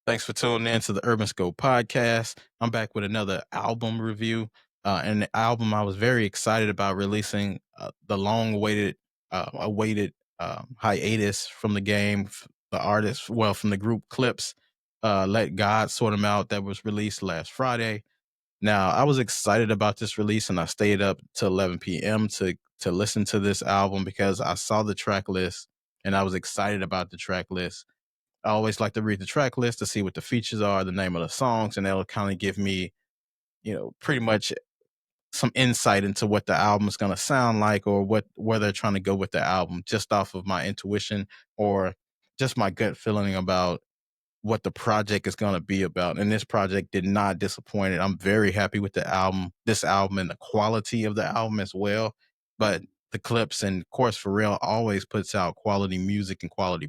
Thanks for tuning in to the Urban Scope podcast. I'm back with another album review. And the album I was very excited about releasing the awaited hiatus from the game, the artist, well, from the group Clipse, Let God Sort 'Em Out, that was released last Friday. Now, I was excited about this release and I stayed up till 11 p.m. to listen to this album because I saw the track list and I was excited about the track list. I always like to read the track list to see what the features are, the name of the songs, and that'll kind of give me, pretty much some insight into what the album is going to sound like or where they're trying to go with the album just off of my intuition or just my gut feeling about what the project is going to be about. And this project did not disappoint it. I'm very happy with this album and the quality of the album as well. But the Clips and of course Pharrell always puts out quality music and quality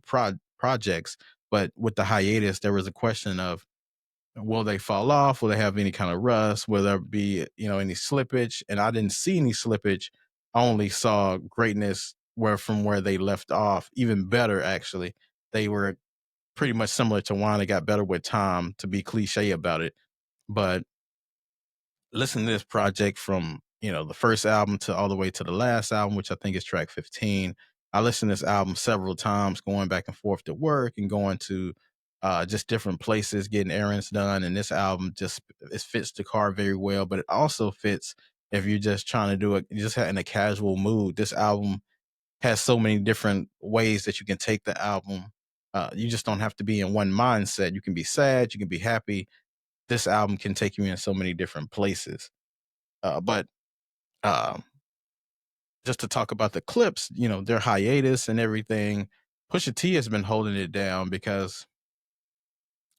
projects. But with the hiatus, there was a question of will they fall off? Will they have any kind of rust? Will there be, any slippage? And I didn't see any slippage. I only saw greatness where they left off, even better actually. They were pretty much similar to wine. It got better with time, to be cliche about it. But listen to this project from, the first album to all the way to the last album, which I think is track 15. I listened to this album several times, going back and forth to work and going to just different places, getting errands done. And this album just it fits the car very well, but it also fits if you're just trying to do it just in a casual mood. This album has so many different ways that you can take the album. You just don't have to be in one mindset. You can be sad, you can be happy. This album can take you in so many different places. But uh, just to talk about the Clips, their hiatus and everything, Pusha T has been holding it down because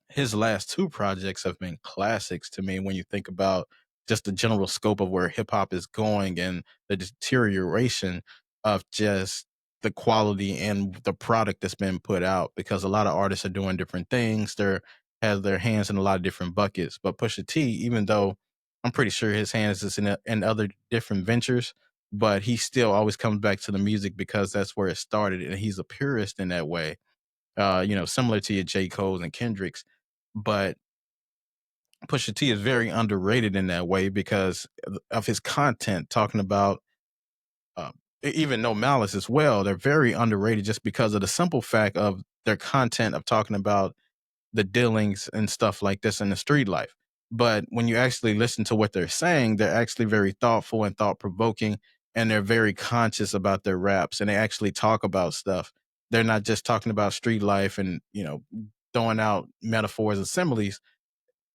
his last two projects have been classics to me when you think about just the general scope of where hip hop is going and the deterioration of just the quality and the product that's been put out because a lot of artists are doing different things. They're has their hands in a lot of different buckets. But Pusha T, even though I'm pretty sure his hands is in other different ventures, but he still always comes back to the music because that's where it started, and he's a purist in that way. Similar to your J. Cole's and Kendrick's. But Pusha T is very underrated in that way because of his content, talking about uh, even No Malice as well. They're very underrated just because of the simple fact of their content of talking about the dealings and stuff like this in the street life. But when you actually listen to what they're saying, they're actually very thoughtful and thought provoking, and they're very conscious about their raps, and they actually talk about stuff. They're not just talking about street life and throwing out metaphors and similes.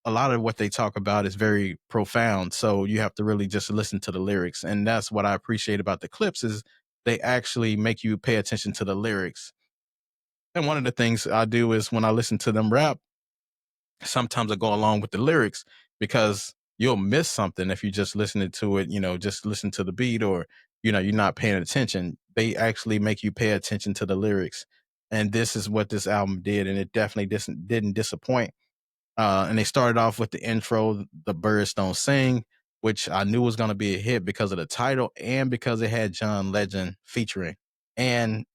A lot of what they talk about is very profound. So you have to really just listen to the lyrics. And that's what I appreciate about the Clips is they actually make you pay attention to the lyrics. And one of the things I do is when I listen to them rap, sometimes I go along with the lyrics because you'll miss something if you just listening to it, just listen to the beat or, you're not paying attention. They actually make you pay attention to the lyrics. And this is what this album did. And it definitely didn't disappoint. And they started off with the intro, "The Birds Don't Sing," which I knew was going to be a hit because of the title and because it had John Legend featuring. And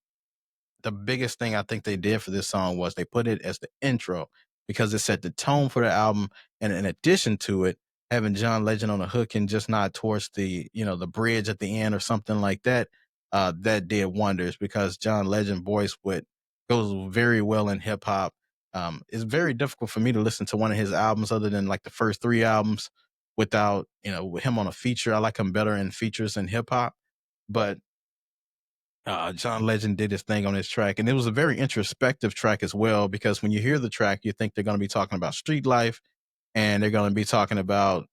the biggest thing I think they did for this song was they put it as the intro because it set the tone for the album. And in addition to it, having John Legend on the hook and just not towards the bridge at the end or something like that, that did wonders because John Legend voice would goes very well in hip hop. It's very difficult for me to listen to one of his albums other than like the first three albums without, with him on a feature. I like him better in features in hip hop. But John Legend did his thing on this track, and it was a very introspective track as well. Because when you hear the track, you think they're going to be talking about street life, and they're going to be talking about,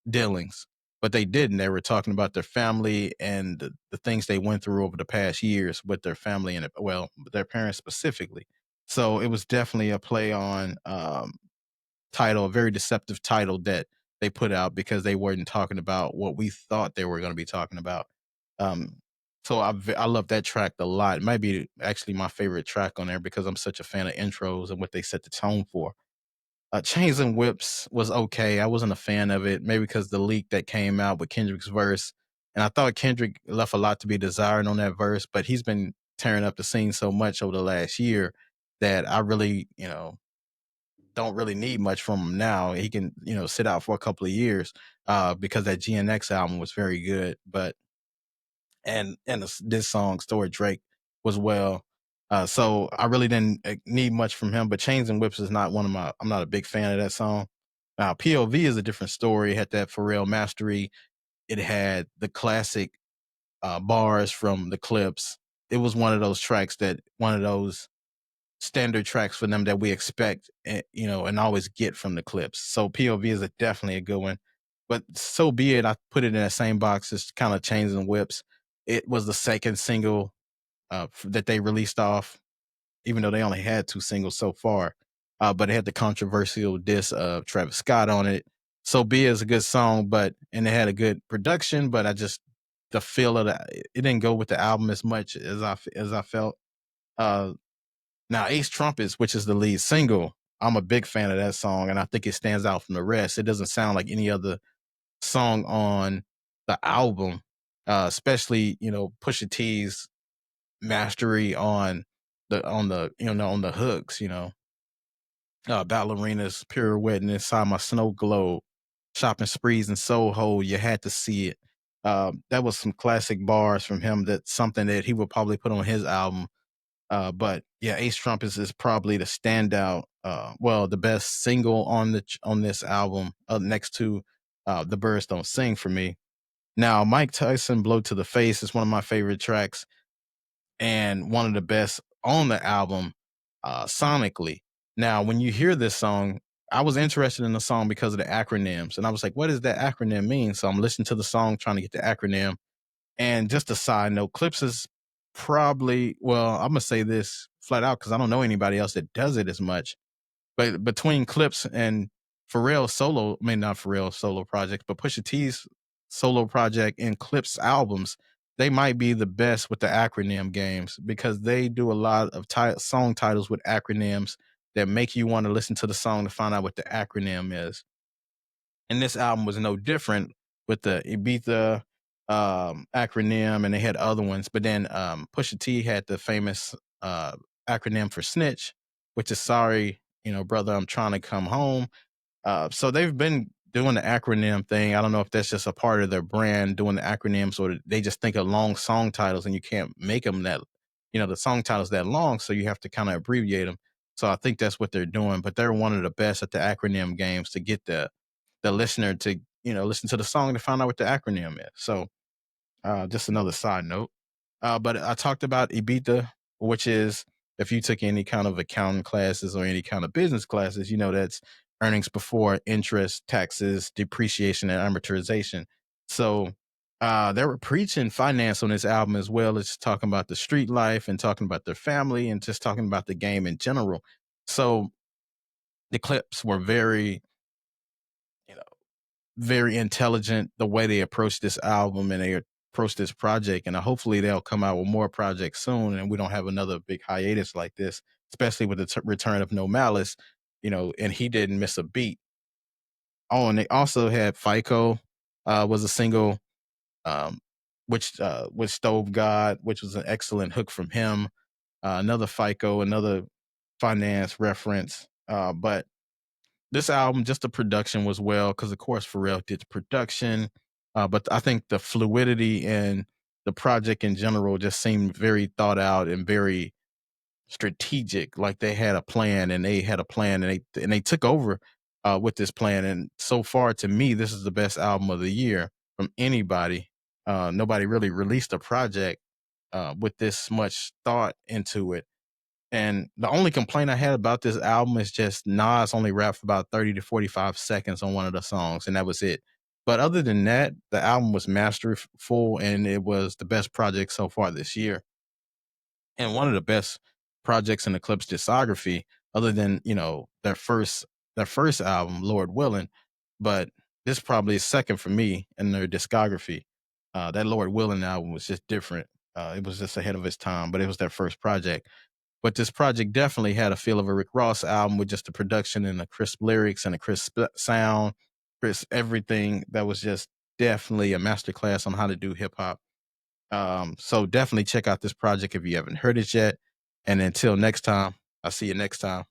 dealings, but they didn't. They were talking about their family and the things they went through over the past years with their family and well, their parents specifically. So it was definitely a play on title, a very deceptive title that they put out because they weren't talking about what we thought they were going to be talking about. Um, so I love that track a lot. It might be actually my favorite track on there because I'm such a fan of intros and what they set the tone for. Chains and Whips was okay. I wasn't a fan of it, maybe because the leak that came out with Kendrick's verse, and I thought Kendrick left a lot to be desired on that verse, but he's been tearing up the scene so much over the last year that I really, don't really need much from him now. He can, sit out for a couple of years because that GNX album was very good. But and this song Story Drake was well. So I really didn't need much from him. But Chains and Whips is not one of my. I'm not a big fan of that song. Now POV is a different story. It had that Pharrell mastery. It had the classic bars from the Clipse. It was one of those standard tracks for them that we expect, and always get from the Clipse. So POV is definitely a good one. But so be it. I put it in that same box as kind of Chains and Whips. It was the second single that they released off, even though they only had two singles so far. But it had the controversial diss of Travis Scott on it. So Be is a good song, and it had a good production, but the feel of it didn't go with the album as much as I felt. Uh, Now Ace Trumpets, which is the lead single, I'm a big fan of that song, and I think it stands out from the rest. It doesn't sound like any other song on the album, especially Pusha T's mastery on the hooks, ballerinas pirouetting inside my snow globe, shopping sprees in Soho, you had to see it. That was some classic bars from him. That's something that he would probably put on his album. But yeah, Ace Trumpets is probably the standout. The best single on this album, next to "The Birds Don't Sing" for me. Now, Mike Tyson "Blow to the Face" is one of my favorite tracks and one of the best on the album, sonically. Now, when you hear this song, I was interested in the song because of the acronyms, and I was like, "What does that acronym mean?" So I'm listening to the song, trying to get the acronym. And just a side note, Clipse is probably, well, I'm gonna say this flat out because I don't know anybody else that does it as much. But between Clipse and Pharrell's solo, I mean not Pharrell's solo project, but Pusha T's solo project and Clipse albums, they might be the best with the acronym games because they do a lot of song titles with acronyms that make you want to listen to the song to find out what the acronym is. And this album was no different with the Ibiza acronym, and they had other ones. But then Pusha T had the famous acronym for snitch, which is sorry, brother, I'm trying to come home. So they've been doing the acronym thing. I don't know if that's just a part of their brand, doing the acronyms, or they just think of long song titles and you can't make them the song titles that long. So you have to kind of abbreviate them. So I think that's what they're doing. But they're one of the best at the acronym games to get the listener to listen to the song to find out what the acronym is. So just another side note. But I talked about EBITDA, which is, if you took any kind of accounting classes or any kind of business classes, that's earnings before interest, taxes, depreciation, and amortization. So they were preaching finance on this album, as well as talking about the street life and talking about their family and just talking about the game in general. So the clips were you know, very intelligent the way they approached this album and they approached this project. And hopefully they'll come out with more projects soon and we don't have another big hiatus like this, especially with the return of No Malice, and he didn't miss a beat. Oh, and they also had FICO, was a single, um, which with Stove God, which was an excellent hook from him. Another FICO, another finance reference. But this album, just the production was well, because of course Pharrell did the production, but I think the fluidity in the project in general just seemed very thought out and very strategic. Like they had a plan, and they had a plan, and they took over with this plan. And so far, to me, this is the best album of the year from anybody. Nobody really released a project with this much thought into it. And the only complaint I had about this album is just Nas only rapped for about 30 to 45 seconds on one of the songs, and that was it. But other than that, the album was masterful, and it was the best project so far this year. And one of the best projects in the Clipse discography, other than, their first album, Lord Willing. But this probably is second for me in their discography. That Lord Willing album was just different. It was just ahead of its time, but it was their first project. But this project definitely had a feel of a Rick Ross album with just the production and the crisp lyrics and the crisp sound, crisp everything. That was just definitely a masterclass on how to do hip hop. So definitely check out this project if you haven't heard it yet. And until next time, I'll see you next time.